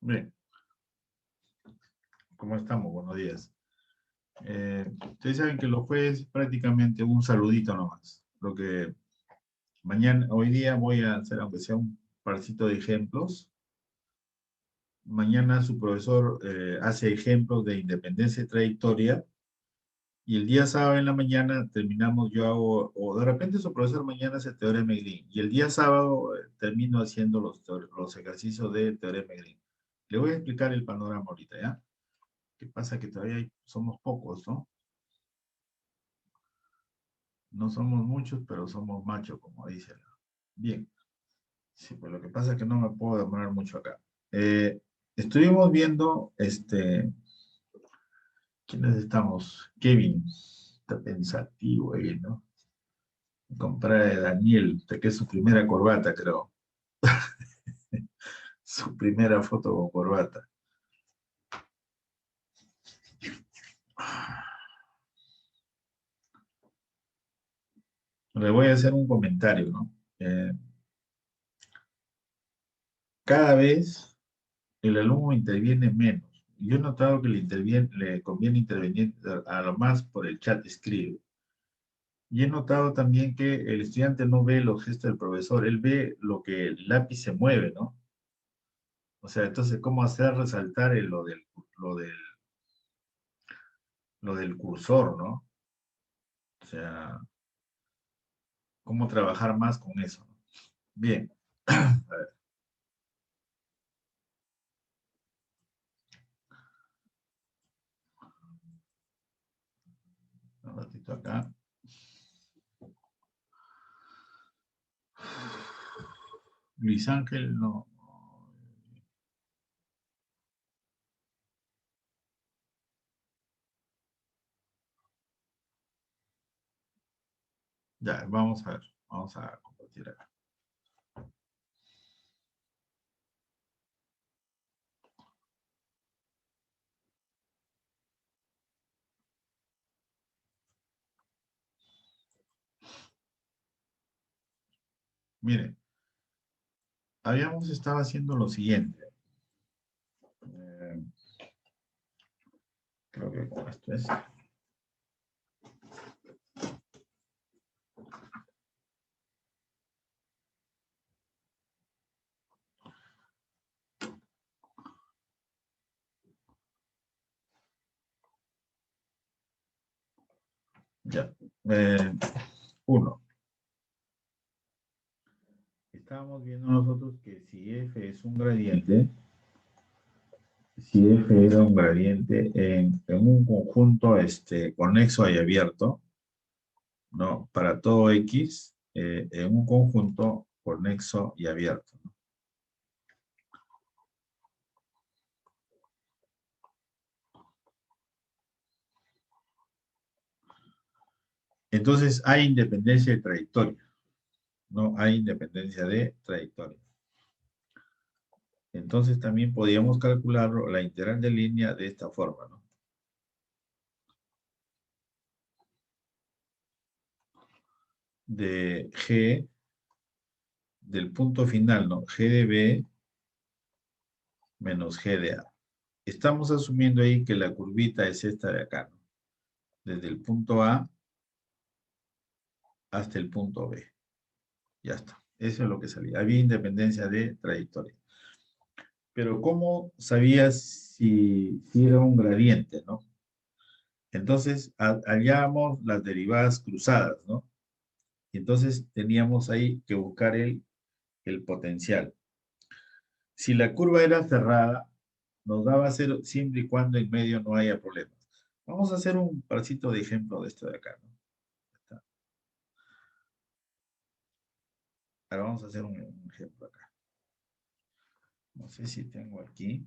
Bien, ¿cómo estamos? Buenos días. Ustedes saben que los jueves prácticamente un saludito nomás. Lo que hoy día voy a hacer, aunque sea un parcito de ejemplos. Mañana su profesor hace ejemplos de independencia y trayectoria. Y el día sábado en la mañana terminamos, yo hago, o de repente su profesor mañana hace teorema de Green. Y el día sábado termino haciendo los ejercicios de teorema de Green. Le voy a explicar el panorama ahorita, ¿ya? ¿Qué pasa? Que todavía somos pocos, ¿no? No somos muchos, pero somos machos, como dice. Bien. Sí, pues lo que pasa es que no me puedo demorar mucho acá. Estuvimos viendo, ¿quiénes estamos? Kevin, está pensativo ahí, ¿no? Comprar de Daniel, que es su primera corbata, creo. Su primera foto con corbata. Le voy a hacer un comentario, ¿no? Cada vez el alumno interviene menos. Yo he notado que le conviene intervenir a lo más por el chat escribe. Y he notado también que el estudiante no ve los gestos del profesor, él ve lo que el lápiz se mueve, ¿no? O sea, entonces, ¿cómo hacer resaltar lo del cursor, ¿no? O sea, ¿cómo trabajar más con eso? Bien, a ver, un ratito acá. Luis Ángel, no. Ya, vamos a ver, vamos a compartir acá. Miren, habíamos estado haciendo lo siguiente. Eh, Creo que con esto es. Ya. Uno. Estábamos viendo nosotros que si f es un gradiente, si f era un gradiente en un conjunto conexo y abierto, ¿no? Para todo x, en un conjunto conexo y abierto, ¿no? Entonces hay independencia de trayectoria, no hay independencia de trayectoria. Entonces también podríamos calcular la integral de línea de esta forma, ¿no? De g del punto final, ¿no? G de b menos G de A. Estamos asumiendo ahí que la curvita es esta de acá, ¿no? Desde el punto A hasta el punto B. Ya está. Eso es lo que salía. Había independencia de trayectoria. Pero ¿cómo sabías si era un gradiente, no? Entonces, hallábamos las derivadas cruzadas, ¿no? Y entonces teníamos ahí que buscar el potencial. Si la curva era cerrada, nos daba cero siempre y cuando en medio no haya problemas. Vamos a hacer un parcito de ejemplo de esto de acá, ¿no? Ahora vamos a hacer un ejemplo acá. No sé si tengo aquí.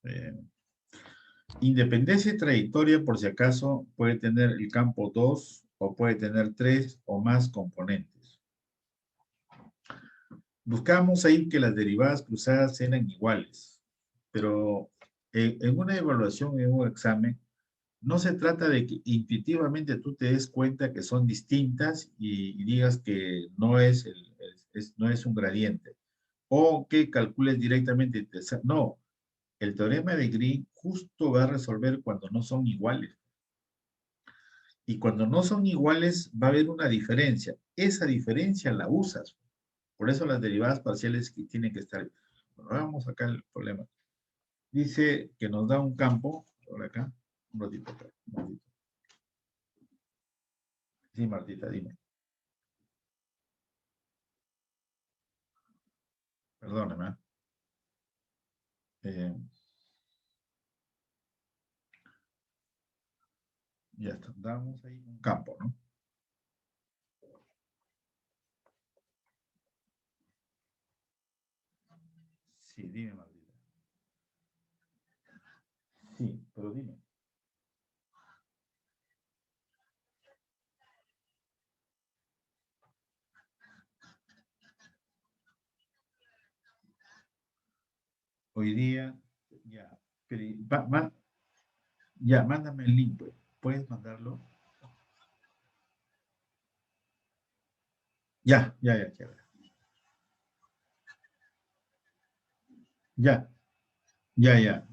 Eh, Independencia y trayectoria, por si acaso, puede tener el campo 2 o puede tener 3 o más componentes. Buscamos ahí que las derivadas cruzadas sean iguales, pero en una evaluación, en un examen, No se trata de que intuitivamente tú te des cuenta que son distintas y digas que no es, no es un gradiente. O que calcules directamente. No, el teorema de Green justo va a resolver cuando no son iguales. Y cuando no son iguales va a haber una diferencia. Esa diferencia la usas. Por eso las derivadas parciales que tienen que estar. Bueno, vamos acá el problema. Dice que nos da un campo, por acá, un ratito acá, un ratito. Sí, Martita, dime. Perdóname. Eh, ya está, damos ahí un campo, ¿no? Sí, dime, Martita. Sí, pero dime. Hoy día, ya, pero, ya, mándame el link, pues. ¿Puedes mandarlo? Ya, chévere. Ya, ya.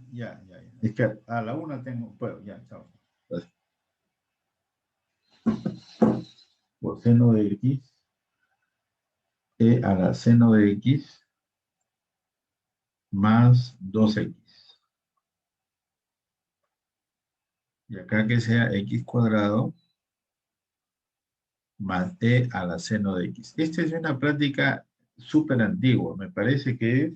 Es que a la una tengo, puedo, ya, chao. Pues, por seno de x, a la seno de x más 2x. Y acá que sea x cuadrado más e a la seno de x. Esta es una práctica súper antigua, me parece que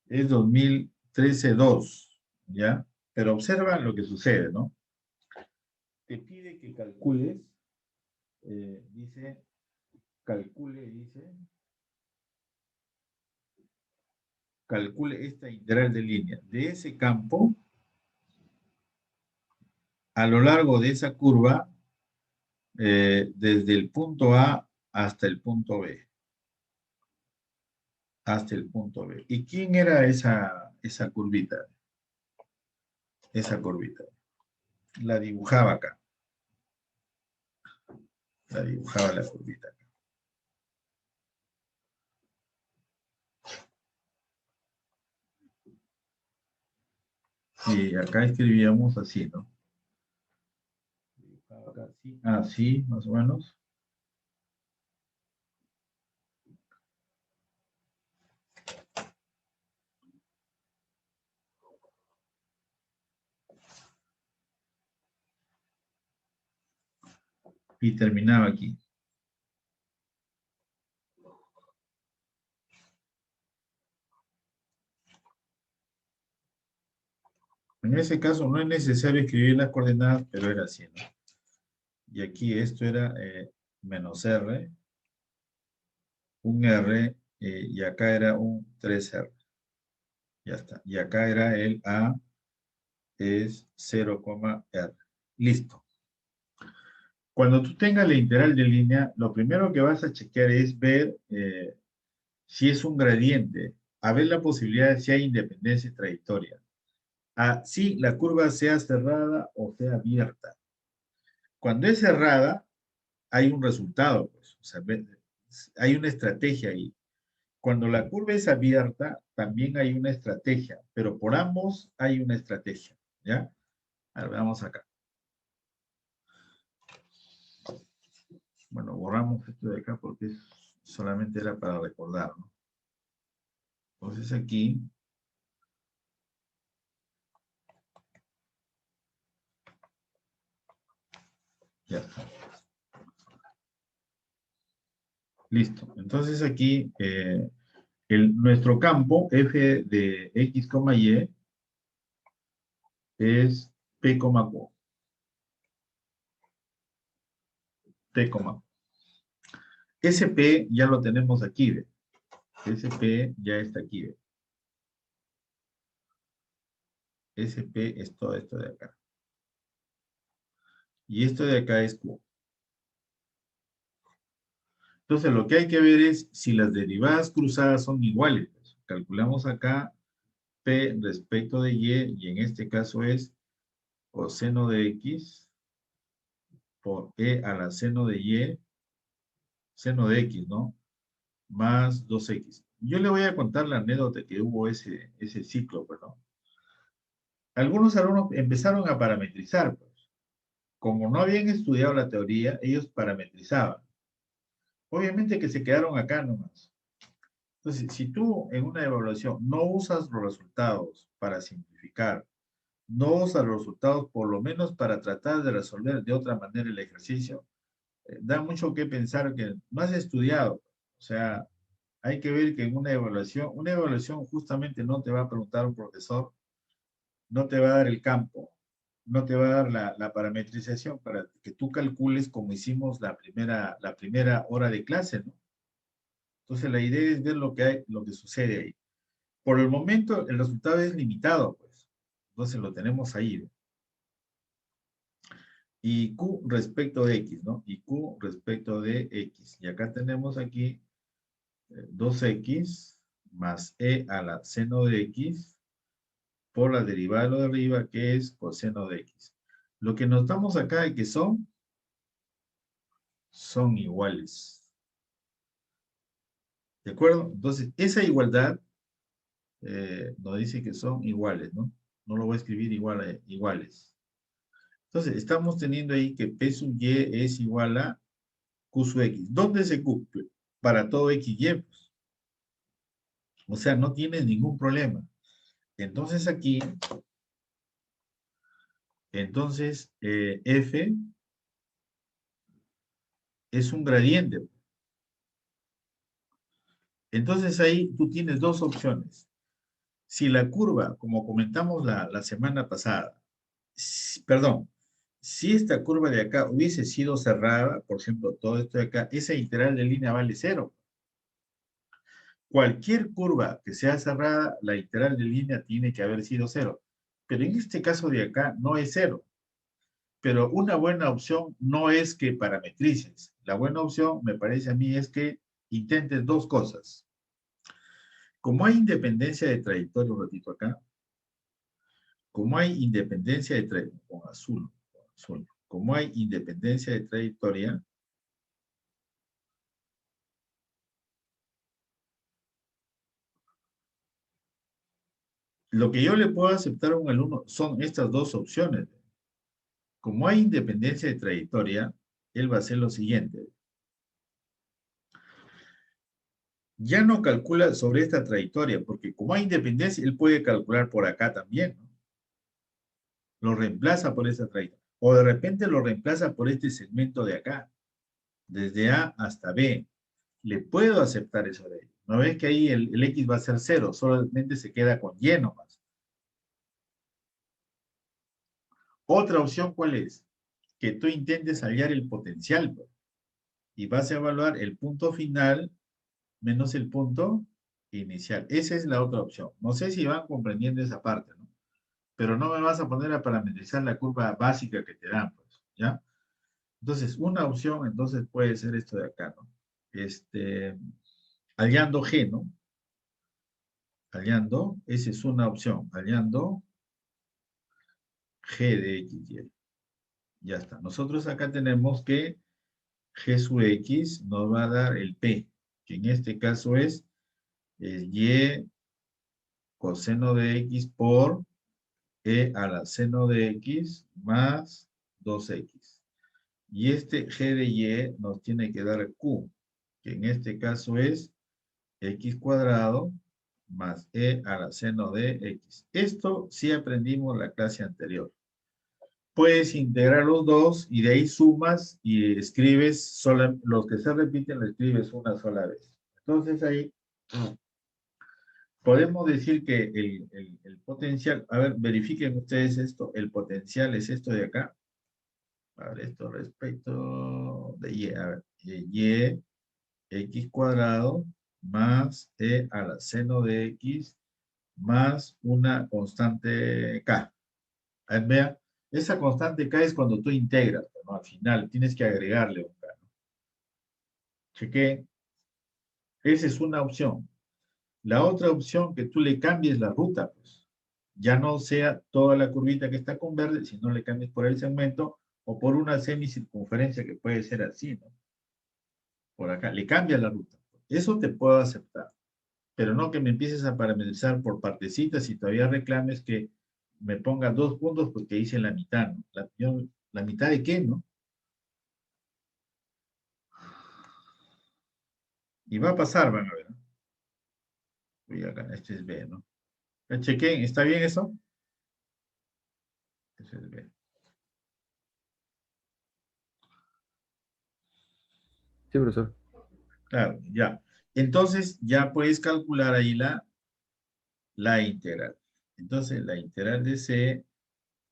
es 2013-2, ¿ya? Pero observa lo que sucede, ¿no? Te pide que calcules, dice, calcule esta integral de línea de ese campo a lo largo de esa curva, desde el punto A hasta el punto B. Hasta el punto B. ¿Y quién era esa curvita? Esa curvita. La dibujaba acá. La dibujaba la curvita. Y acá escribíamos así, ¿no? Dibujaba acá así, así, más o menos. Y terminaba aquí. En ese caso no es necesario escribir las coordenadas, pero era así, ¿no? Y aquí esto era menos R, un R, y acá era un 3R. Ya está. Y acá era el A es 0, R. Listo. Cuando tú tengas la integral de línea, lo primero que vas a chequear es ver si es un gradiente, a ver la posibilidad de si hay independencia y trayectoria. Si la curva sea cerrada o sea abierta. Cuando es cerrada, hay un resultado, pues. O sea, hay una estrategia ahí. Cuando la curva es abierta, también hay una estrategia, pero por ambos hay una estrategia, ¿ya? A ver, veamos acá. Bueno, borramos esto de acá porque solamente era para recordar, ¿no? Entonces aquí, ya está. Listo. Entonces aquí, nuestro campo f de x, y es p, q. P, SP ya lo tenemos aquí, ¿ve? SP ya está aquí, ¿ve? SP es todo esto de acá. Y esto de acá es Q. Entonces, lo que hay que ver es si las derivadas cruzadas son iguales. Calculamos acá P respecto de Y, y en este caso es coseno de X por E a la seno de Y, seno de X, ¿no? Más 2X. Yo le voy a contar la anécdota que hubo ese ciclo, pues, ¿no? Algunos alumnos empezaron a parametrizar, pues. Como no habían estudiado la teoría, ellos parametrizaban. Obviamente que se quedaron acá nomás. Entonces, si tú en una evaluación no usas los resultados para simplificar, no usas los resultados por lo menos para tratar de resolver de otra manera el ejercicio, da mucho que pensar que no has estudiado. O sea, hay que ver que en una evaluación justamente no te va a preguntar un profesor, no te va a dar el campo, no te va a dar la parametrización para que tú calcules como hicimos la primera hora de clase, ¿no? Entonces la idea es ver lo que hay, lo que sucede ahí. Por el momento el resultado es limitado, pues. Entonces lo tenemos ahí, ¿no? Y Q respecto de X, ¿no? Y Q respecto de X. Y acá tenemos aquí 2X más E a la seno de X por la derivada de lo de arriba, que es coseno de X. Lo que notamos acá es que son iguales. ¿De acuerdo? Entonces, esa igualdad nos dice que son iguales, ¿no? No lo voy a escribir iguales. Entonces, estamos teniendo ahí que P sub Y es igual a Q sub X. ¿Dónde se cumple? Para todo X y, pues. O sea, no tienes ningún problema. Entonces aquí, F es un gradiente. Entonces ahí tú tienes dos opciones. Si la curva, como comentamos la semana pasada, perdón, si esta curva de acá hubiese sido cerrada, por ejemplo, todo esto de acá, esa integral de línea vale cero. Cualquier curva que sea cerrada, la integral de línea tiene que haber sido cero. Pero en este caso de acá no es cero. Pero una buena opción no es que parametrices. La buena opción, me parece a mí, es que intentes dos cosas. Como hay independencia de trayectoria, un ratito acá, como hay independencia de trayectoria, como hay independencia de trayectoria, lo que yo le puedo aceptar a un alumno son estas dos opciones. Como hay independencia de trayectoria, él va a hacer lo siguiente. Ya no calcula sobre esta trayectoria, porque como hay independencia, él puede calcular por acá también, ¿no? Lo reemplaza por esta trayectoria. O de repente lo reemplaza por este segmento de acá, desde A hasta B. Le puedo aceptar eso de ahí. ¿No ves que ahí el X va a ser cero? Solamente se queda con Y nomás. Otra opción, ¿cuál es? Que tú intentes hallar el potencial, pues, y vas a evaluar el punto final menos el punto inicial. Esa es la otra opción. No sé si van comprendiendo esa parte, ¿no? Pero no me vas a poner a parametrizar la curva básica que te dan, pues, ¿ya? Entonces, una opción, entonces, puede ser esto de acá, ¿no? Hallando G, ¿no? Hallando, esa es una opción, hallando G de X, Y. Ya está. Nosotros acá tenemos que G sub X nos va a dar el P, que en este caso es el Y coseno de X por E a la seno de X más 2X. Y este G de Y nos tiene que dar Q, que en este caso es X cuadrado más E a la seno de X. Esto sí aprendimos la clase anterior. Puedes integrar los dos y de ahí sumas y escribes, los que se repiten lo escribes una sola vez. Entonces ahí podemos decir que el potencial, a ver, verifiquen ustedes esto, el potencial es esto de acá. A ver, esto respecto de Y, a ver, Y, X cuadrado más E a la seno de X más una constante K. A ver, vean, esa constante K es cuando tú integras, ¿no? Al final tienes que agregarle un K, ¿no? Cheque, esa es una opción. La otra opción que tú le cambies la ruta, pues. ya no sea toda la curvita que está con verde, sino le cambies por el segmento o por una semicircunferencia que puede ser así, ¿no? Por acá, le cambia la ruta. Eso te puedo aceptar, pero no que me empieces a parametrizar por partecitas y todavía reclames que me ponga 2 puntos porque hice la mitad, ¿no? ¿La mitad de qué, no? Y va a pasar, van a ver, ¿no? Voy acá, este es B, ¿no? Ya chequen, ¿está bien eso? Este es B. Sí, profesor. Claro, ya. Entonces ya puedes calcular ahí la integral. Entonces la integral de C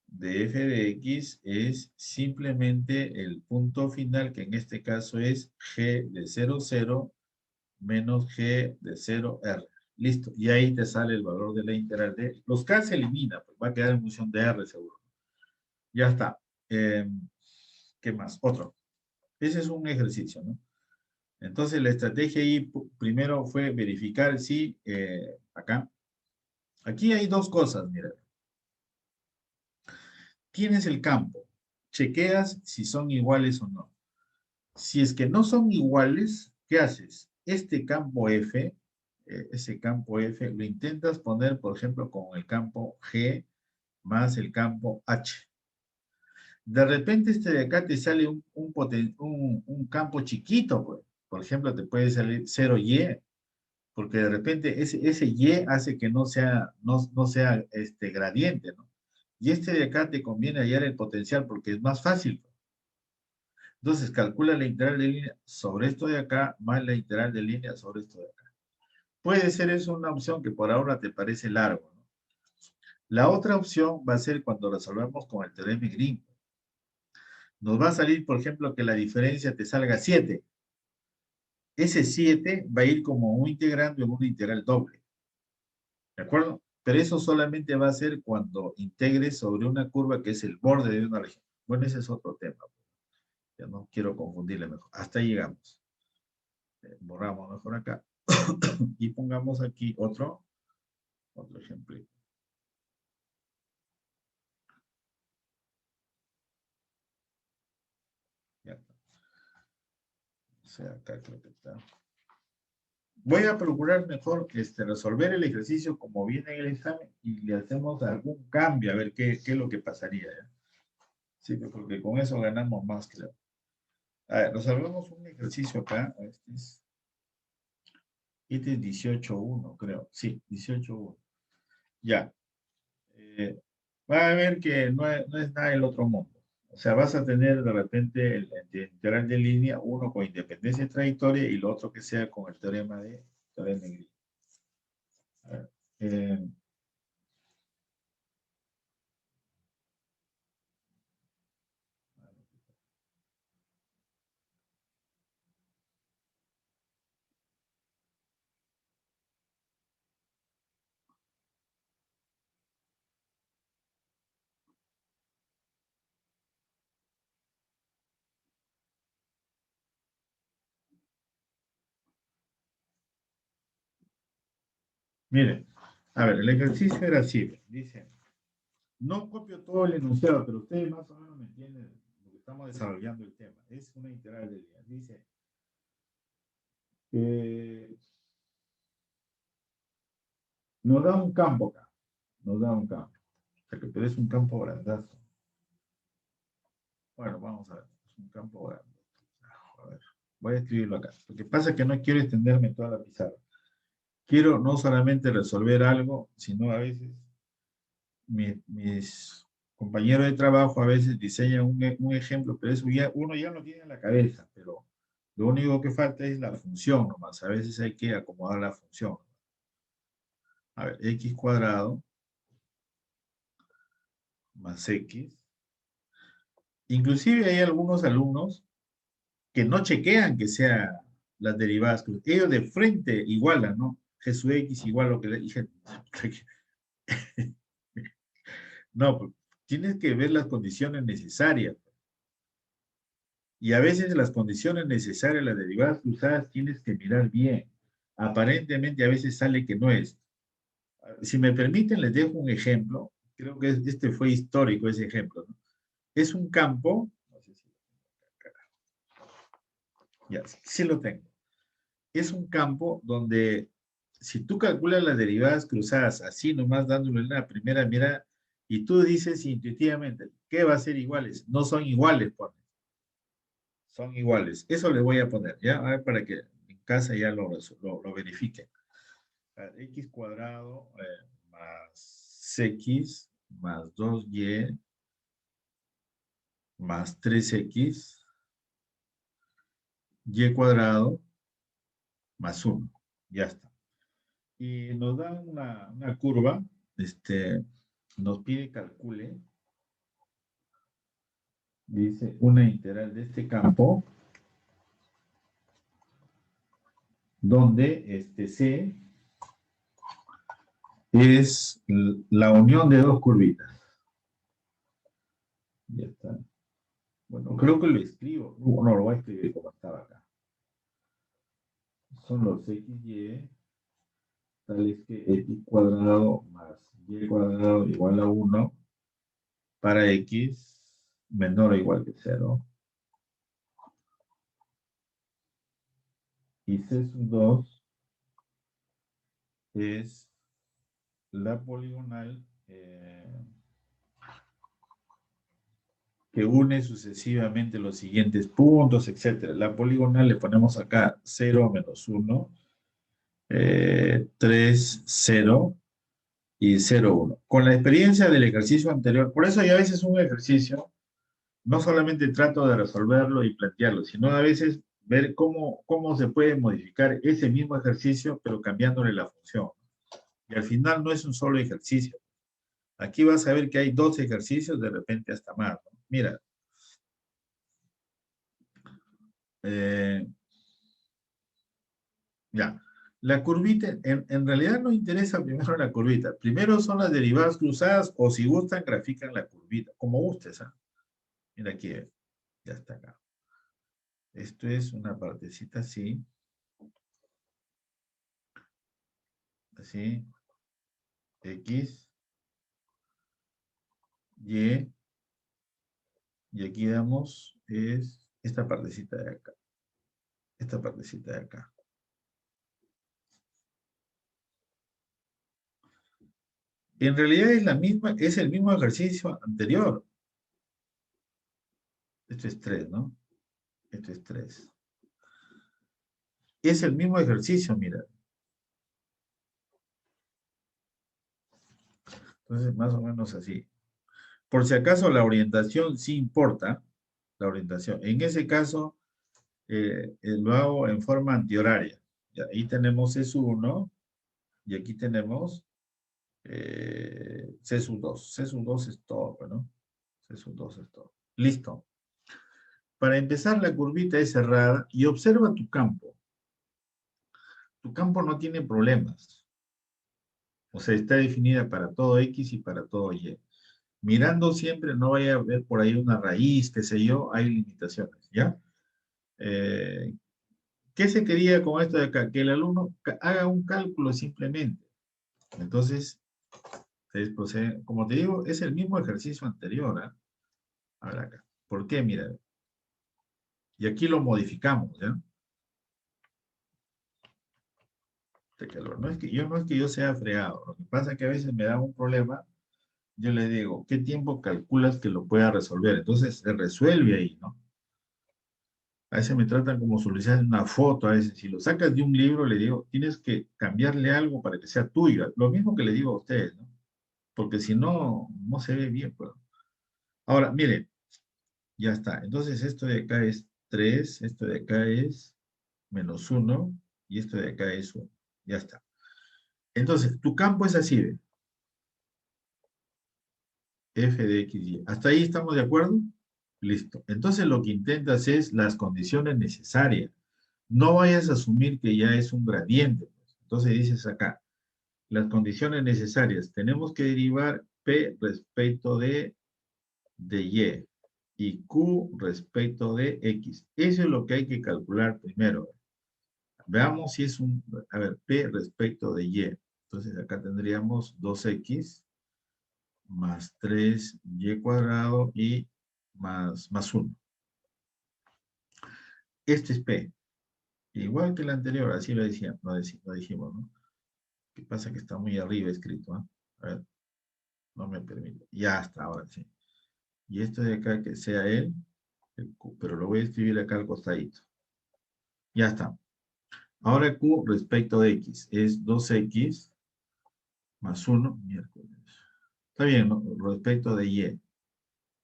de f de x es simplemente el punto final, que en este caso es g de 0, 0 menos g de 0, r. Listo. Y ahí te sale el valor de la integral de... Los k se elimina, pues va a quedar en función de r seguro. Ya está. ¿Qué más? Otro. Ese es un ejercicio, ¿no? Entonces la estrategia ahí primero fue verificar si acá. Aquí hay dos cosas, mira. Tienes el campo. Chequeas si son iguales o no. Si es que no son iguales, ¿qué haces? Este campo F, ese campo F, lo intentas poner, por ejemplo, con el campo G más el campo H. De repente este de acá te sale un campo chiquito, pues. Por ejemplo, te puede salir 0Y, porque de repente ese Y hace que no sea gradiente, ¿no? Y este de acá te conviene hallar el potencial porque es más fácil. Entonces, calcula la integral de línea sobre esto de acá, más la integral de línea sobre esto de acá. Puede ser eso una opción que por ahora te parece largo, ¿no? La otra opción va a ser cuando resolvamos con el teorema de Green. Nos va a salir, por ejemplo, que la diferencia te salga 7. Ese 7 va a ir como un integrando en una integral doble. ¿De acuerdo? Pero eso solamente va a ser cuando integres sobre una curva que es el borde de una región. Bueno, ese es otro tema. Ya no quiero confundirle mejor. Hasta ahí llegamos. Borramos mejor acá. Y pongamos aquí otro ejemplo. Ya está. O sea, acá creo que está. Voy a procurar mejor resolver el ejercicio como viene en el examen y le hacemos algún cambio a ver qué es lo que pasaría. ¿Ya? Sí, porque con eso ganamos más, claro. A ver, resolvemos un ejercicio acá. Este es 18.1, creo. Sí, 18.1. Ya. Eh, va a ver que no es nada del otro mundo. O sea, vas a tener de repente el integral de línea, uno con independencia de trayectoria y lo otro que sea con el teorema de Green. A ver, miren, a ver, el ejercicio era así. Dice, no copio todo el enunciado, pero ustedes más o menos me entienden lo que estamos desarrollando el tema. Es una integral de línea. Dice, eh, nos da un campo acá. Nos da un campo. O sea, pero es un campo grandazo. Bueno, vamos a ver. Es un campo grande. A ver, voy a escribirlo acá. Lo que pasa es que no quiero extenderme toda la pizarra. Quiero no solamente resolver algo, sino a veces mis compañeros de trabajo a veces diseñan un ejemplo, pero eso uno ya lo tiene en la cabeza, pero lo único que falta es la función nomás. A veces hay que acomodar la función. A ver, x cuadrado más x. Inclusive hay algunos alumnos que no chequean que sea las derivadas. Ellos de frente igualan, ¿no? G sub x igual a lo que le dije. No, pues, tienes que ver las condiciones necesarias. Y a veces las condiciones necesarias, las derivadas cruzadas, tienes que mirar bien. Aparentemente a veces sale que no es. Si me permiten, les dejo un ejemplo. Creo que este fue histórico, ese ejemplo, ¿no? Es un campo, no sé si, ya, sí lo tengo. Es un campo donde si tú calculas las derivadas cruzadas así nomás dándole una primera mirada y tú dices intuitivamente, ¿qué va a ser iguales? No son iguales, pone. Son iguales. Eso le voy a poner, ¿ya? A ver, para que en casa ya lo verifiquen. A ver, x cuadrado más x más 2y más 3x y cuadrado más 1. Ya está. Y nos da una curva, nos pide calcule, dice una integral de este campo, donde C es la unión de dos curvitas. Ya está. Bueno, creo que lo escribo. No, lo voy a escribir como estaba acá. Son los xy, tales que x cuadrado más y cuadrado igual a 1 para x menor o igual que 0. Y C sub 2 es la poligonal que une sucesivamente los siguientes puntos, etc. La poligonal le ponemos acá 0, menos 1, 3, 0 y 0, 1. Con la experiencia del ejercicio anterior, por eso yo a veces un ejercicio, no solamente trato de resolverlo y plantearlo, sino a veces ver cómo se puede modificar ese mismo ejercicio, pero cambiándole la función. Y al final no es un solo ejercicio. Aquí vas a ver que hay dos ejercicios, de repente hasta más, ¿no? Mira, ya. La curvita, en realidad no interesa primero la curvita. Primero son las derivadas cruzadas o si gustan, grafican la curvita, como gustes, ¿ah? Mira aquí, ya está acá. Esto es una partecita así. Así. X, Y. Y aquí damos es esta partecita de acá. Esta partecita de acá. En realidad es la misma, es el mismo ejercicio anterior. Esto es 3, ¿no? Esto es 3. Es el mismo ejercicio, mira. Entonces, más o menos así. Por si acaso, la orientación sí importa. La orientación. En ese caso, lo hago en forma antihoraria. Ya, ahí tenemos C sub 1 y aquí tenemos C sub 2. C sub 2 es todo, ¿no? C sub 2 es todo. Listo. Para empezar, la curvita es cerrada y observa tu campo. Tu campo no tiene problemas. O sea, está definida para todo X y para todo Y. Mirando siempre, no vaya a ver por ahí una raíz, qué sé yo, hay limitaciones, ¿ya? Eh, ¿Qué se quería con esto de acá? Que el alumno haga un cálculo simplemente. Entonces, como te digo, es el mismo ejercicio anterior, ¿eh? A ver acá. ¿Por qué? Mira. Y aquí lo modificamos, ¿ya? De calor. No es que yo sea fregado. Lo que pasa es que a veces me da un problema. Yo le digo, ¿qué tiempo calculas que lo pueda resolver? Entonces se resuelve ahí, ¿no? A veces me tratan como solucionar una foto, a veces si lo sacas de un libro, le digo, tienes que cambiarle algo para que sea tuyo. Lo mismo que le digo a ustedes, ¿no? Porque si no, no se ve bien, pues. Ahora, miren, ya está. Entonces esto de acá es 3, esto de acá es menos 1, y esto de acá es 1. Ya está. Entonces, tu campo es así, ¿ve? F de X, Y. ¿Hasta ahí estamos de acuerdo? Listo. Entonces lo que intentas es las condiciones necesarias. No vayas a asumir que ya es un gradiente, pues. Entonces dices acá, las condiciones necesarias. Tenemos que derivar P respecto de Y y Q respecto de X. Eso es lo que hay que calcular primero. Veamos si es a ver, P respecto de Y. Entonces acá tendríamos 2x más 3y cuadrado y más 1. Este es P. Igual que el anterior, así lo dijimos, ¿no? ¿Qué pasa? Que está muy arriba escrito, ¿eh? A ver, no me permite. Ya está, ahora sí. Y esto de acá que sea el Q, pero lo voy a escribir acá al costadito. Ya está. Ahora Q respecto de X es 2x más 1, miércoles. Está bien, ¿no? Respecto de Y.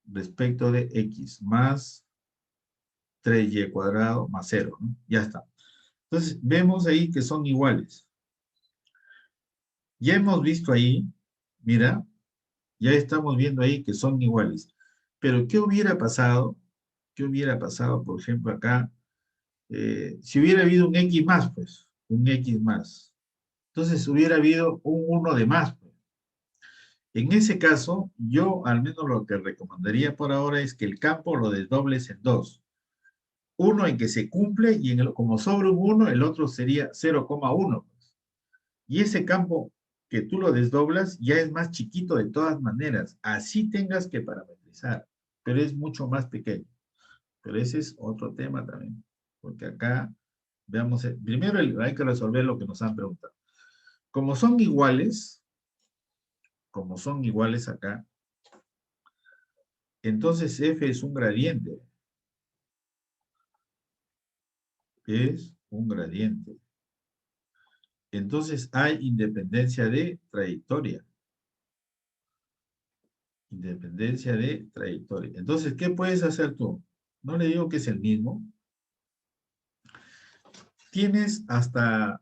Respecto de X más 3y cuadrado más 0, ¿no? Ya está. Entonces, vemos ahí que son iguales. Ya hemos visto ahí, mira, ya estamos viendo ahí que son iguales. Pero, ¿qué hubiera pasado? ¿Qué hubiera pasado, por ejemplo, acá? Si hubiera habido un X más, pues, un X más. Entonces, hubiera habido un 1 de más, pues. En ese caso, yo al menos lo que recomendaría por ahora es que el campo lo desdobles en dos. Uno en que se cumple y como sobra un 1, el otro sería 0,1. Y ese campo que tú lo desdoblas ya es más chiquito de todas maneras. Así tengas que parametrizar, pero es mucho más pequeño. Pero ese es otro tema también. Porque acá, veamos, primero hay que resolver lo que nos han preguntado. Como son iguales acá, entonces f es un gradiente. Es un gradiente. Entonces hay independencia de trayectoria. Independencia de trayectoria. Entonces, ¿qué puedes hacer tú? No le digo que es el mismo. Tienes hasta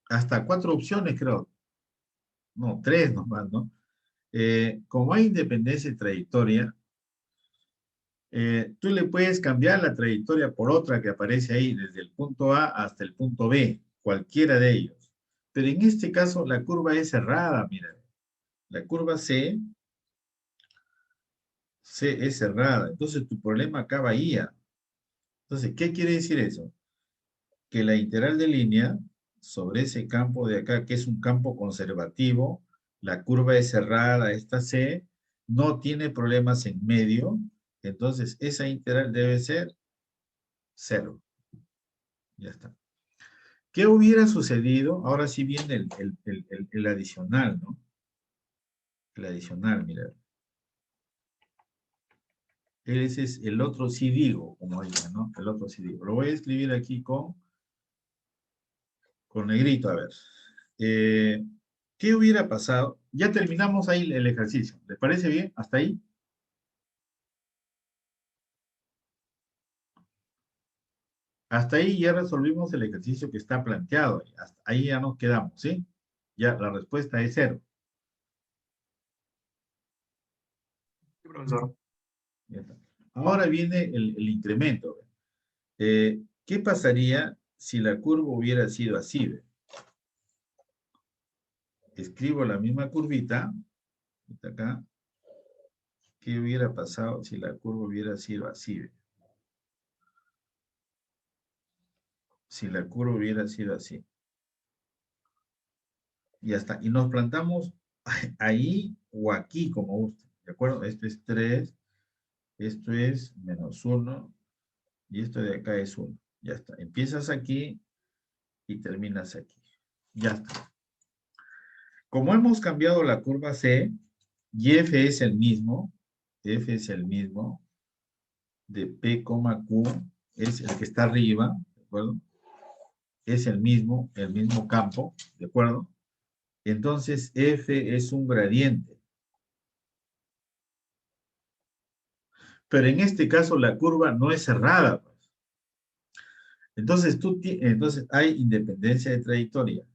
4 opciones, creo. No, 3 nomás, ¿no? Como hay independencia de trayectoria, tú le puedes cambiar la trayectoria por otra que aparece ahí, desde el punto A hasta el punto B, cualquiera de ellos. Pero en este caso, la curva es cerrada, mira. La curva C es cerrada. Entonces, tu problema acaba ahí. Entonces, ¿qué quiere decir eso? Que la integral de línea sobre ese campo de acá, que es un campo conservativo, la curva es cerrada, esta C, no tiene problemas en medio, entonces esa integral debe ser 0. Ya está. ¿Qué hubiera sucedido? Ahora sí viene el adicional, ¿no? El adicional, mira. Ese es el otro sí digo, como diga, ¿no? El otro sí digo. Lo voy a escribir aquí con negrito, a ver. ¿Qué hubiera pasado? Ya terminamos ahí el ejercicio. ¿Les parece bien? ¿Hasta ahí? Hasta ahí ya resolvimos el ejercicio que está planteado. Hasta ahí ya nos quedamos, ¿sí? Ya la respuesta es 0. Sí, profesor. Ya está. Ahora viene el incremento. ¿Qué pasaría si la curva hubiera sido así? ¿Ve? Escribo la misma curvita. Acá. ¿Qué hubiera pasado si la curva hubiera sido así? ¿Ve? Si la curva hubiera sido así. Y ya está. Y nos plantamos ahí o aquí, como guste. ¿De acuerdo? Esto es 3, esto es -1, y esto de acá es 1. Ya está. Empiezas aquí y terminas aquí. Ya está. Como hemos cambiado la curva C, y F es el mismo, F es el mismo, de P, Q, es el que está arriba, ¿de acuerdo? Es el mismo campo, ¿de acuerdo? Entonces, F es un gradiente. Pero en este caso la curva no es cerrada, pues. Entonces hay independencia de trayectoria.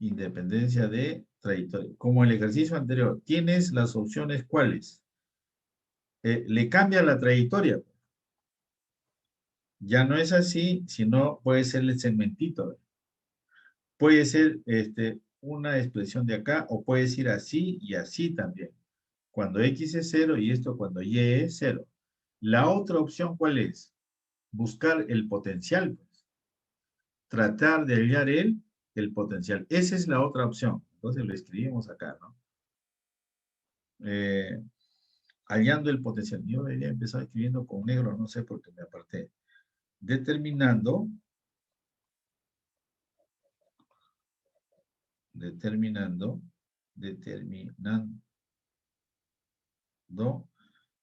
Independencia de trayectoria. Como el ejercicio anterior, tienes las opciones ¿cuáles? Le cambia la trayectoria. Ya no es así, sino puede ser el segmentito. Puede ser una expresión de acá o puedes ir así y así también. Cuando X es 0 y esto cuando Y es 0. La otra opción, ¿cuál es? Buscar el potencial, pues. Tratar de hallar el el potencial. Esa es la otra opción. Entonces lo escribimos acá, ¿no? Hallando el potencial. Yo había empezado escribiendo con negro, no sé por qué me aparté. Determinando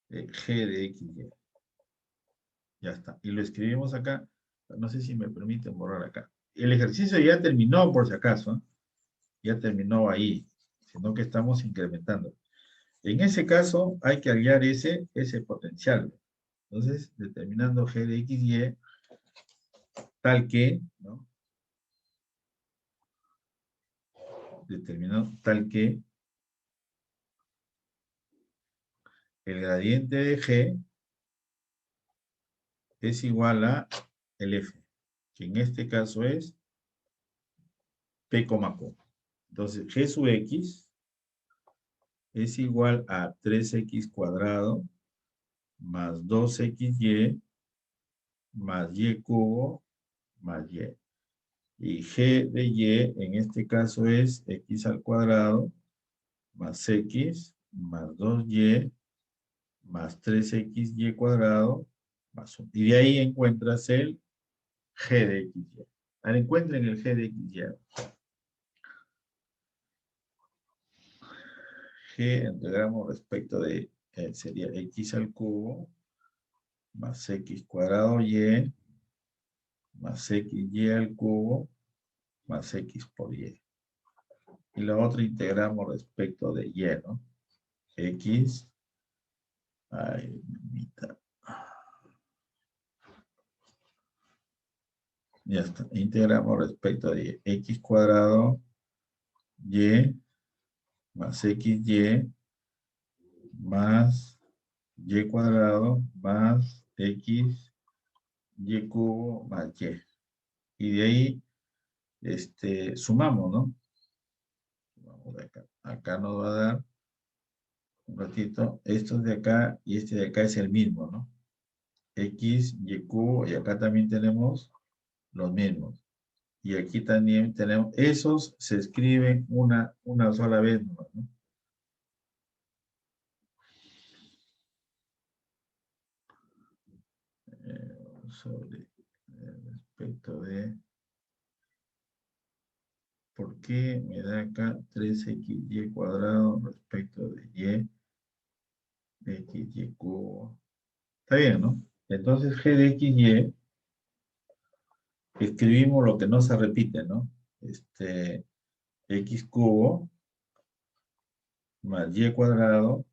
G de X, Y. Ya está. Y lo escribimos acá. No sé si me permiten borrar acá. El ejercicio ya terminó, por si acaso, ¿eh? Ya terminó ahí, sino que estamos incrementando. En ese caso, hay que hallar ese potencial. Entonces, determinando G de X, Y, tal que, ¿no? Determinado tal que el gradiente de G es igual a el F, que en este caso es P, Q. Entonces, G sub X es igual a 3X cuadrado más 2XY más Y cubo más Y. Y G de Y en este caso es X al cuadrado más X más 2Y más 3XY cuadrado más 1. Y de ahí encuentras el G de XY. Ahora encuentren el G de XY. G integramos respecto de, sería X al cubo más X cuadrado Y más XY al cubo más X por Y. Y la otra integramos respecto de Y, ¿no? X, ay, mamita. Ya está. Integramos respecto de X cuadrado Y más XY más Y cuadrado más X Y cubo más Y. Y de ahí sumamos, ¿no? Vamos de acá. Acá nos va a dar un ratito. Esto de acá y este de acá es el mismo, ¿no? X, Y cubo, y acá también tenemos los mismos. Y aquí también tenemos, esos se escriben una sola vez, ¿no? Sobre respecto de por qué me da acá 3XY cuadrado respecto de Y, XY cubo. Está bien, ¿no? Entonces G de XY escribimos lo que no se repite, ¿no? X cubo más Y cuadrado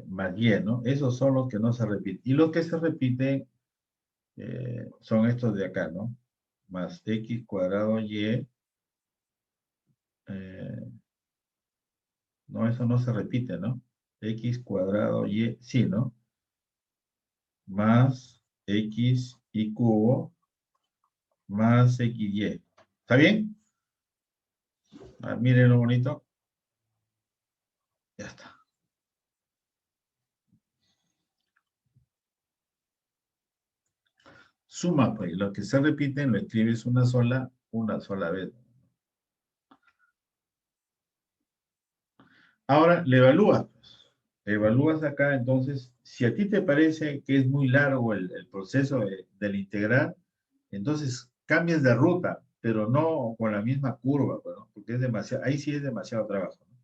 más Y, ¿no? Esos son los que no se repiten. Y los que se repiten son estos de acá, ¿no? Más X cuadrado Y. No, eso no se repite, ¿no? X cuadrado Y, sí, ¿no? Más X y cubo más XY. ¿Está bien? Ah, miren lo bonito. Ya está. Suma, pues, lo que se repiten lo escribes una sola vez. Ahora, le evalúas, pues. Evalúas acá, entonces, si a ti te parece que es muy largo el proceso del integral, entonces cambias de ruta, pero no con la misma curva, pues, ¿no? Porque es demasiado, ahí sí es demasiado trabajo, ¿no?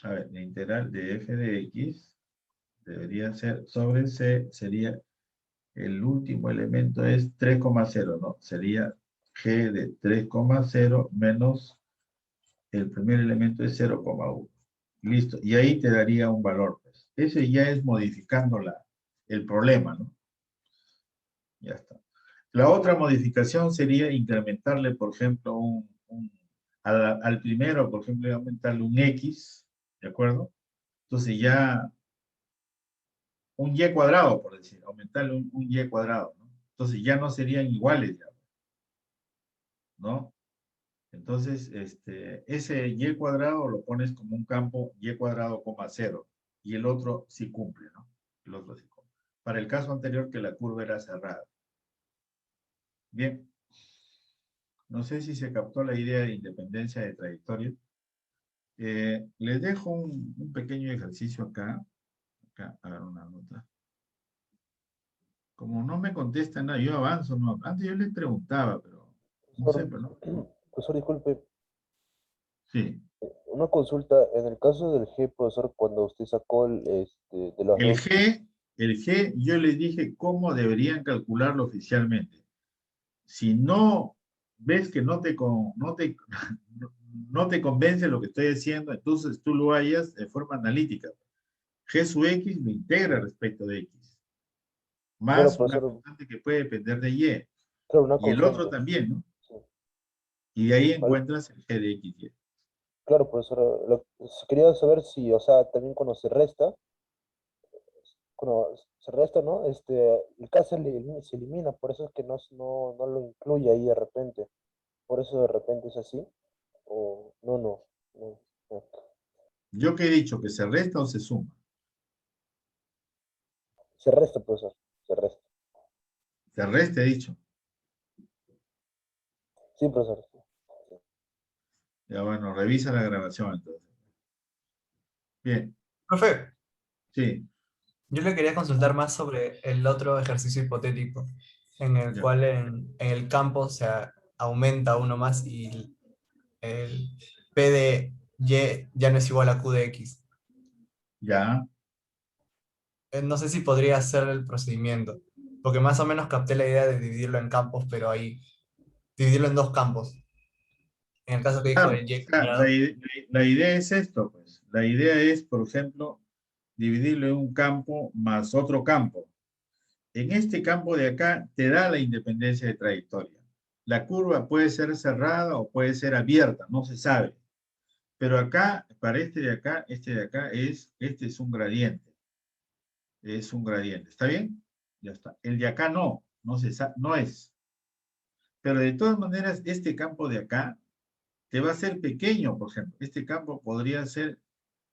A ver, la integral de f de x debería ser sobre c, sería el último elemento es 3,0, ¿no? Sería g de 3,0 menos el primer elemento es 0,1. Listo, y ahí te daría un valor, pues. Ese ya es modificando el problema, ¿no? Ya está. La otra modificación sería incrementarle, por ejemplo, al primero, por ejemplo, aumentarle un x, ¿de acuerdo? Entonces ya un y cuadrado, por decir, aumentarle un y cuadrado, ¿no? Entonces ya no serían iguales, ya, ¿no? Entonces, ese y cuadrado lo pones como un campo y cuadrado, coma 0, y el otro sí cumple, ¿no? El otro sí cumple. Para el caso anterior que la curva era cerrada. Bien. No sé si se captó la idea de independencia de trayectoria. Les dejo un pequeño ejercicio acá. Acá, hagan una nota. Como no me contestan nada, yo avanzo, no. Antes yo les preguntaba, pero no sé, Profesor, pero no. profesor, disculpe, Sí. una consulta. En el caso del G, profesor, cuando usted sacó de los El dos, G, el G, yo les dije cómo deberían calcularlo oficialmente. Si no ves que no te convence lo que estoy diciendo, entonces tú lo hayas de forma analítica. G sub X lo integra respecto de X, claro, más una profesor, constante que puede depender de Y. claro, una Y el otro constante. también, ¿no? Sí. Y de ahí Vale, encuentras el G de X, Y. claro, profesor, quería saber si, o sea, también cuando se resta, ¿no? El K se elimina, por eso es que no lo incluye ahí de repente. Por eso de repente es así. O no, no. Yo que he dicho que se resta o se suma. Se resta, profesor, se resta. Se resta, he dicho. Sí, profesor. Sí. Ya bueno, revisa la grabación entonces. Bien, Profe, sí, yo le quería consultar más sobre el otro ejercicio hipotético, en el ya. cual en el campo aumenta uno más y el P de Y ya no es igual a Q de X. Ya. No sé si podría hacer el procedimiento, porque más o menos capté la idea de dividirlo en campos, pero ahí dividirlo en dos campos. En el caso que dijo Claro, el o Y sea, cuadrado. la idea es esto, pues. La idea es, por ejemplo, dividirlo en un campo más otro campo. En este campo de acá te da la independencia de trayectoria. La curva puede ser cerrada o puede ser abierta, no se sabe. Pero acá, para este de acá este es un gradiente. Es un gradiente. ¿Está bien? Ya está. El de acá no, no es. Pero de todas maneras, este campo de acá te va a ser pequeño, por ejemplo. Este campo podría ser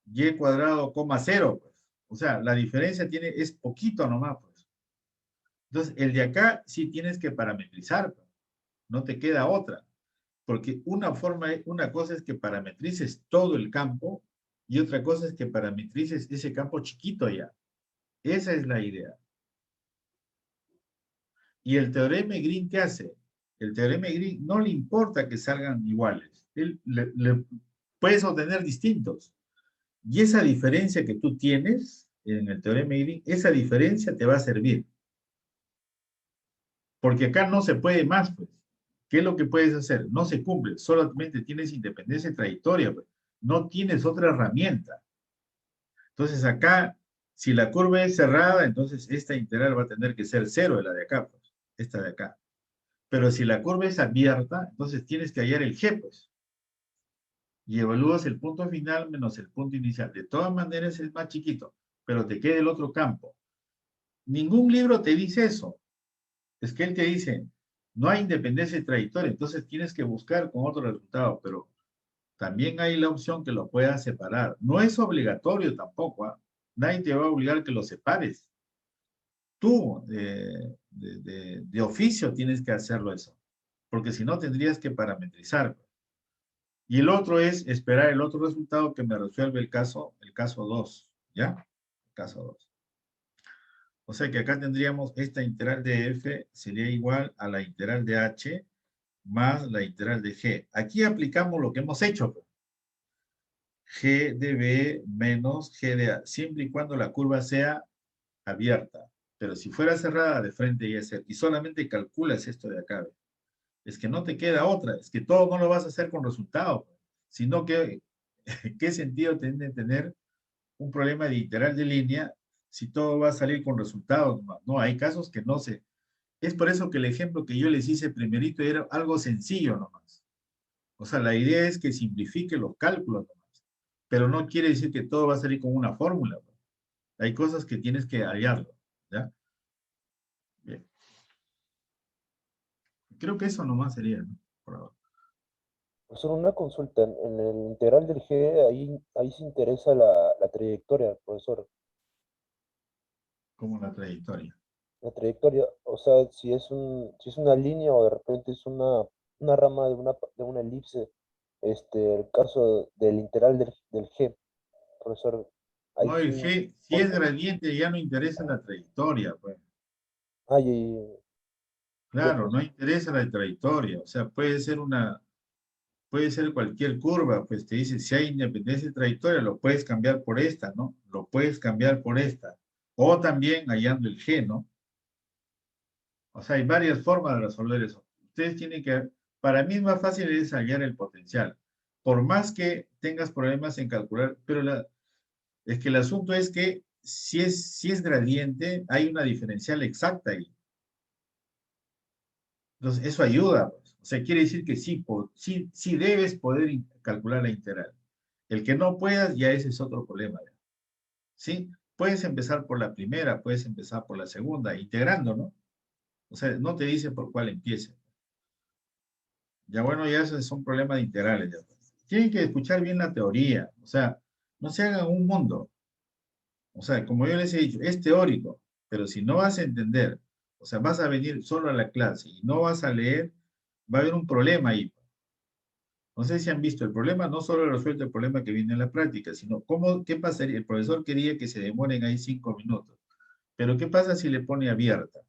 y cuadrado, coma cero, pues. O sea, la diferencia es poquito nomás, pues. Entonces, el de acá sí tienes que parametrizar, pues. No te queda otra. Porque una cosa es que parametrices todo el campo y otra cosa es que parametrices ese campo chiquito ya. Esa es la idea. ¿Y el teorema de Green qué hace? El teorema de Green no le importa que salgan iguales. Puedes obtener distintos. Y esa diferencia que tú tienes en el teorema de Green, esa diferencia te va a servir. Porque acá no se puede más, pues. ¿Qué es lo que puedes hacer? No se cumple, solamente tienes independencia de trayectoria, pues. No tienes otra herramienta. Entonces acá, si la curva es cerrada, entonces esta integral va a tener que ser cero de la de acá, pues. Esta de acá. Pero si la curva es abierta, entonces tienes que hallar el G, pues. Y evalúas el punto final menos el punto inicial. De todas maneras es más chiquito, pero te queda el otro campo. Ningún libro te dice eso. Es que él te dice, no hay independencia de trayectoria, entonces tienes que buscar con otro resultado, pero también hay la opción que lo puedas separar. No es obligatorio tampoco, ¿eh? Nadie te va a obligar que lo separes. Tú, de oficio, tienes que hacerlo eso, porque si no tendrías que parametrizar. Y el otro es esperar el otro resultado que me resuelve el caso 2, ¿ya? El caso 2. O sea que acá tendríamos esta integral de f sería igual a la integral de h más la integral de g. Aquí aplicamos lo que hemos hecho, pues. G de b menos G de a, siempre y cuando la curva sea abierta. Pero si fuera cerrada, de frente ya ser. Y solamente calculas esto de acá. Es que no te queda otra. Es que todo no lo vas a hacer con resultado. Sino que, ¿qué sentido tiene tener un problema de integral de línea si todo va a salir con resultados? No, hay casos que no se. Es por eso que el ejemplo que yo les hice primerito era algo sencillo nomás. O sea, la idea es que simplifique los cálculos nomás. Pero no quiere decir que todo va a salir con una fórmula. Hay cosas que tienes que hallarlo. ¿Ya? Bien. Creo que eso nomás sería, ¿no? Por ahora. Profesor, una consulta. En el integral del G, ahí se interesa la trayectoria, profesor. Como la trayectoria. La trayectoria, o sea, si es una línea o de repente es una una rama de una elipse, el caso del integral del G, profesor, ahí No, el sí, G, si es porque, gradiente, ya no interesa la trayectoria, pues. ay, ya, Claro, no profesor, interesa la trayectoria. O sea, puede ser cualquier curva, pues te dice, si hay independencia de trayectoria, lo puedes cambiar por esta, ¿no? Lo puedes cambiar por esta. O también hallando el G, ¿no? O sea, hay varias formas de resolver eso. Ustedes tienen que, para mí es más fácil es hallar el potencial. Por más que tengas problemas en calcular, pero es que el asunto es que si es gradiente, hay una diferencial exacta ahí. Entonces, eso ayuda, pues. O sea, quiere decir que sí debes poder calcular la integral. El que no puedas, ya ese es otro problema, ya. ¿Sí? Puedes empezar por la primera, puedes empezar por la segunda, integrando, ¿no? O sea, no te dice por cuál empiece. Ya bueno, ya esos son problemas de integrales. Ya. Tienen que escuchar bien la teoría. O sea, no se hagan un mundo. O sea, como yo les he dicho, es teórico, pero si no vas a entender, o sea, vas a venir solo a la clase y no vas a leer, va a haber un problema ahí. No sé si han visto, el problema no solo resuelve el problema que viene en la práctica, sino qué pasaría, el profesor quería que se demoren ahí 5 minutos, pero ¿qué pasa si le pone abierta?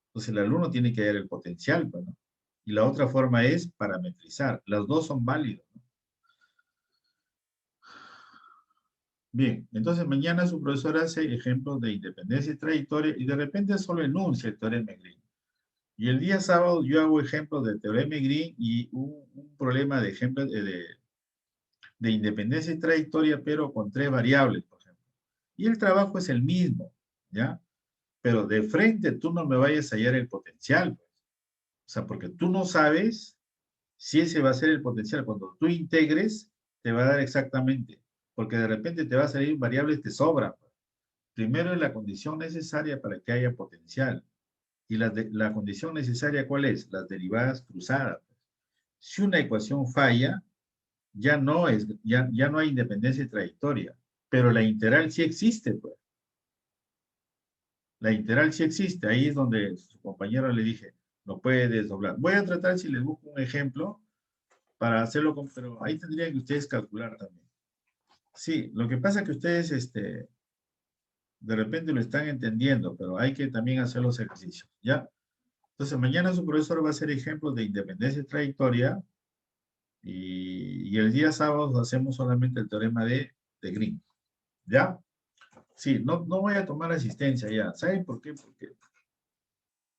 Entonces el alumno tiene que dar el potencial, pues, ¿no? Y la otra forma es parametrizar, las dos son válidas, ¿no? Bien, entonces mañana su profesor hace ejemplos de independencia y trayectoria y de repente solo enuncia el teorema de Green. Y el día sábado yo hago ejemplos de teorema de Green y un problema de ejemplo de independencia y trayectoria, pero con 3 variables, por ejemplo. Y el trabajo es el mismo, ¿ya? Pero de frente tú no me vayas a hallar el potencial, pues. O sea, porque tú no sabes si ese va a ser el potencial. Cuando tú integres, te va a dar exactamente, porque de repente te va a salir variables que sobran, pues. Primero es la condición necesaria para que haya potencial. ¿Y la condición necesaria cuál es? Las derivadas cruzadas. Si una ecuación falla, ya no hay independencia de trayectoria, pero la integral sí existe, pues. La integral sí existe, ahí es donde su compañero le dije, no puede desdoblar. Voy a tratar si les busco un ejemplo para hacerlo, pero ahí tendrían que ustedes calcular también. Sí, lo que pasa es que ustedes, de repente lo están entendiendo, pero hay que también hacer los ejercicios, ¿ya? Entonces, mañana su profesor va a hacer ejemplos de independencia y trayectoria y el día sábado hacemos solamente el teorema de Green, ¿ya? Sí, no voy a tomar asistencia ya. ¿Saben por qué? Porque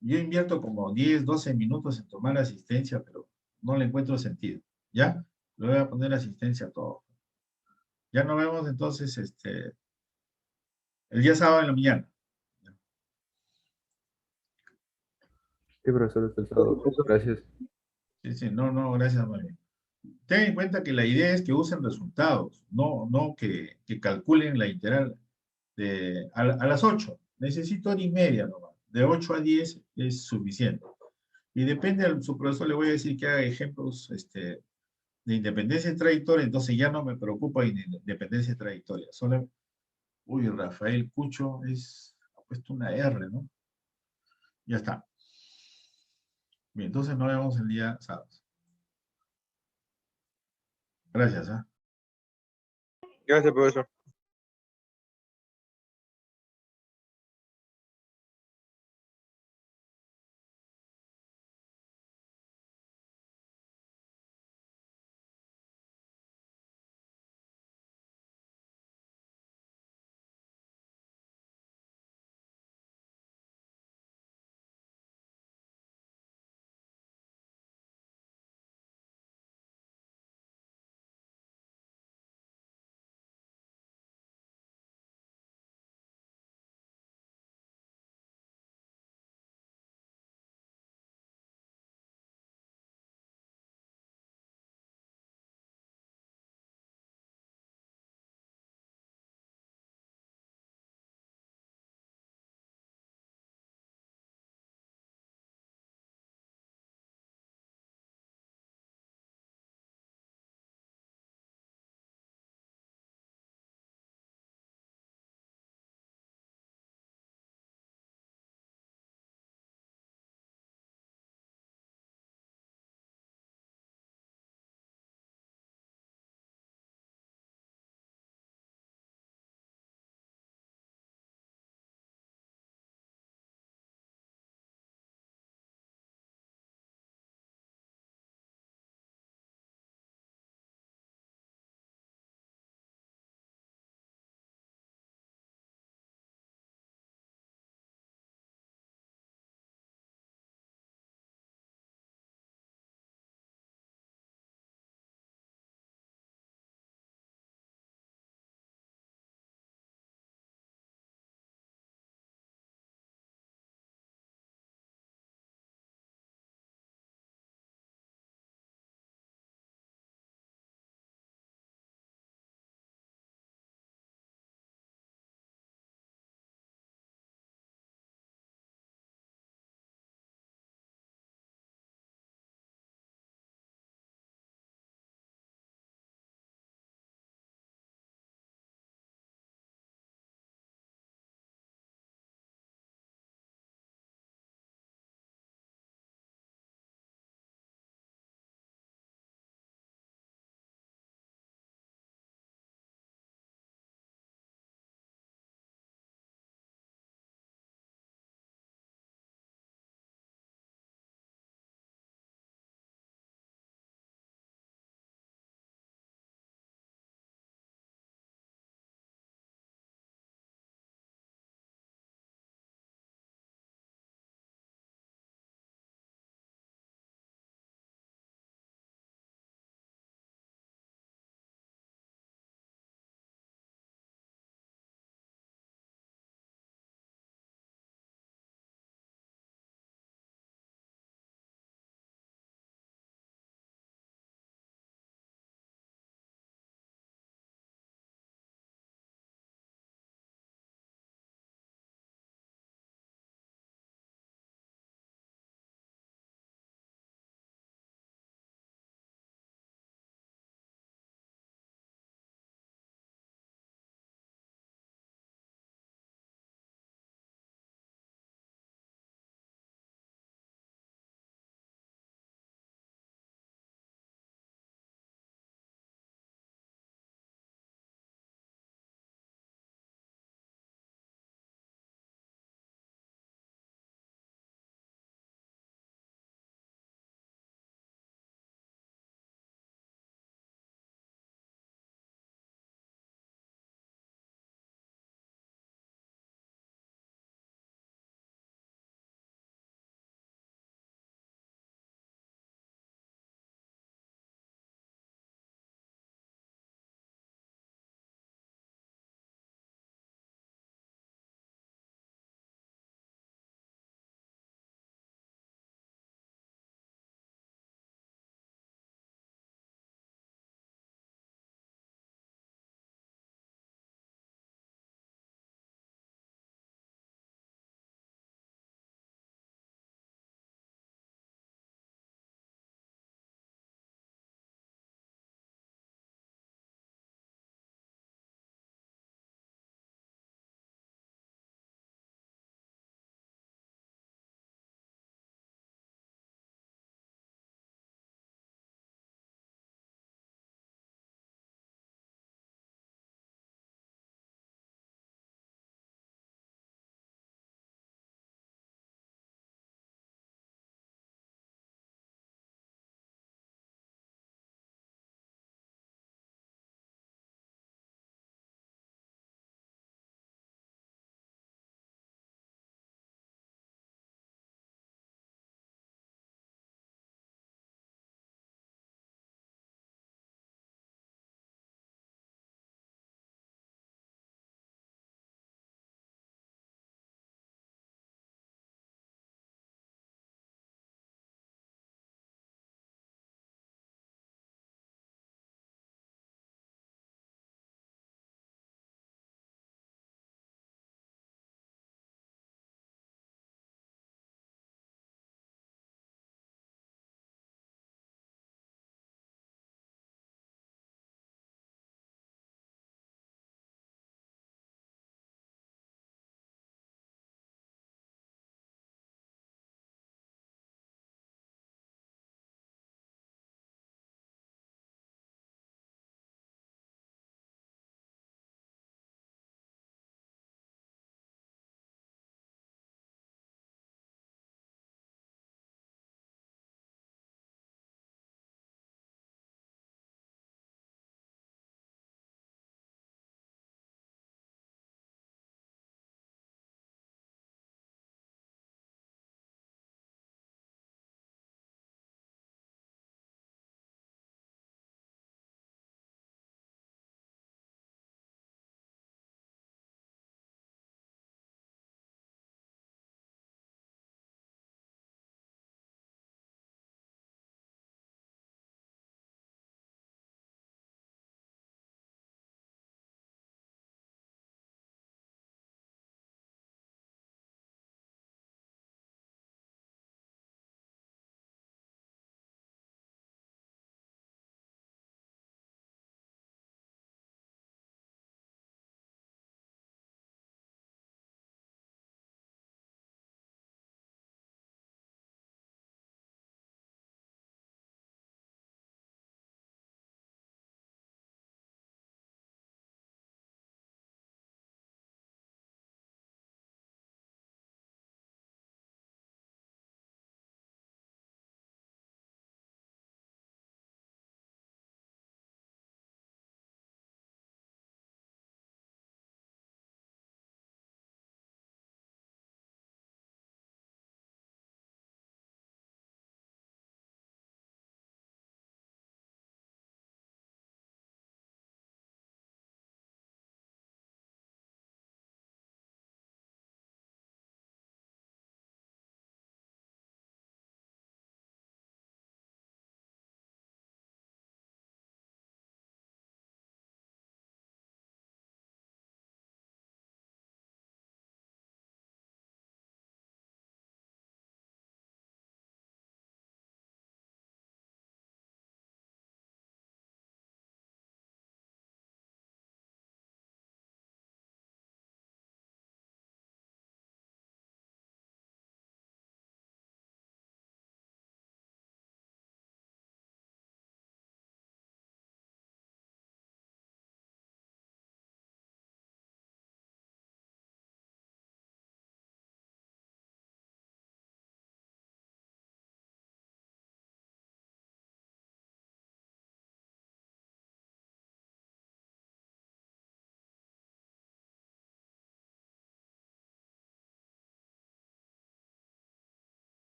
yo invierto como 10, 12 minutos en tomar asistencia, pero no le encuentro sentido. ¿Ya? Le voy a poner asistencia a todo. Ya nos vemos entonces el día sábado en la mañana. Sí, profesor, está el ok, sábado. profesor. Gracias. Sí, sí, no, gracias, muy bien. Ten en cuenta que la idea es que usen resultados, no que calculen la integral a las 8. Necesito hora y media nomás. De 8 a 10 es suficiente. Y depende de su profesor, le voy a decir que haga ejemplos de independencia y trayectoria, entonces ya no me preocupa independencia y trayectoria. Solo, uy, Rafael Cucho ha puesto una R, ¿no? Ya está. Bien, entonces nos vemos el día sábado. Gracias, ¿ah? Gracias, profesor.